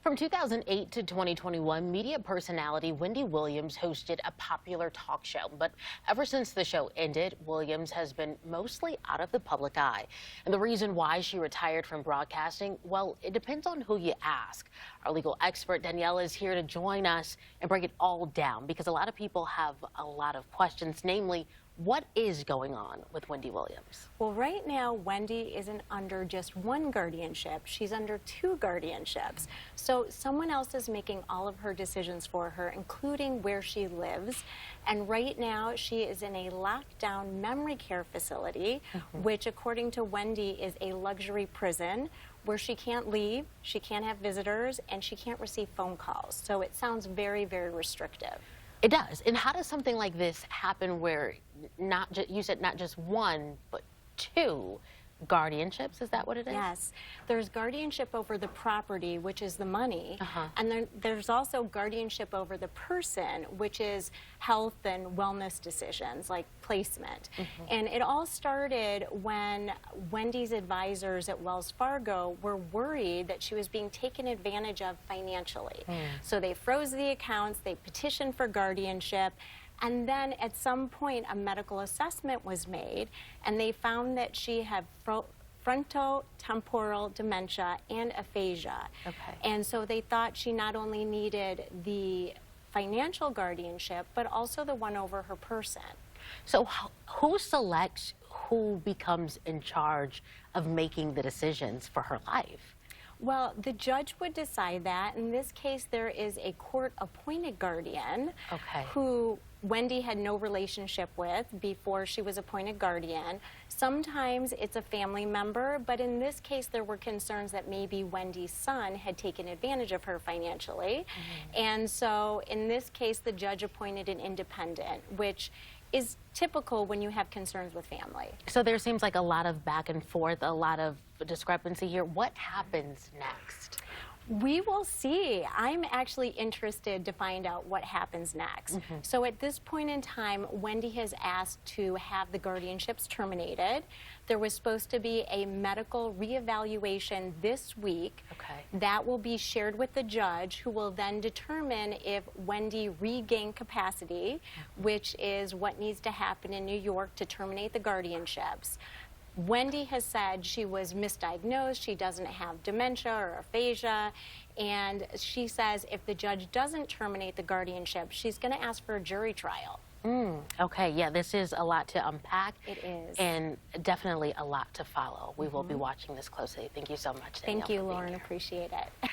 From 2008 to 2021, media personality Wendy Williams hosted a popular talk show. But ever since the show ended, Williams has been mostly out of the public eye. And the reason why she retired from broadcasting, well, it depends on who you ask. Our legal expert Danielle is here to join us and break it all down because a lot of people have a lot of questions, namely, what is going on with Wendy Williams? Well, right now, Wendy isn't under just one guardianship. She's under two guardianships. So someone else is making all of her decisions for her, including where she lives. And right now, she is in a lockdown memory care facility, which, according to Wendy, is a luxury prison where she can't leave, she can't have visitors, and she can't receive phone calls. So it sounds very, very restrictive. It does. And how does something like this happen where you said not just one, but two guardianships? Is that what it is? Yes. There's guardianship over the property, which is the money. And then there's also guardianship over the person, which is health and wellness decisions like placement. And it all started when Wendy's advisors at Wells Fargo were worried that she was being taken advantage of financially. So they froze the accounts, they petitioned for guardianship, and then at some point a medical assessment was made and they found that she had frontotemporal dementia and aphasia. And so they thought she not only needed the financial guardianship, but also the one over her person. So who selects who becomes in charge of making the decisions for her life? Well, the judge would decide that. In this case, there is a court-appointed guardian who Wendy had no relationship with before she was appointed guardian. Sometimes it's a family member, but in this case, there were concerns that maybe Wendy's son had taken advantage of her financially. And so in this case, the judge appointed an independent, which is typical when you have concerns with family. So there seems like a lot of back and forth, a lot of discrepancy here. What happens next? We will see. I'm actually interested to find out what happens next. So at this point in time, Wendy has asked to have the guardianships terminated. There was supposed to be a medical reevaluation this week. That will be shared with the judge, who will then determine if Wendy regained capacity, which is what needs to happen in New York to terminate the guardianships. Wendy has said she was misdiagnosed, she doesn't have dementia or aphasia, and she says if the judge doesn't terminate the guardianship, she's going to ask for a jury trial. Okay, yeah, this is a lot to unpack. It is. And definitely a lot to follow. We will be watching this closely. Thank you so much, Danielle. Thank you, Lauren. Appreciate it.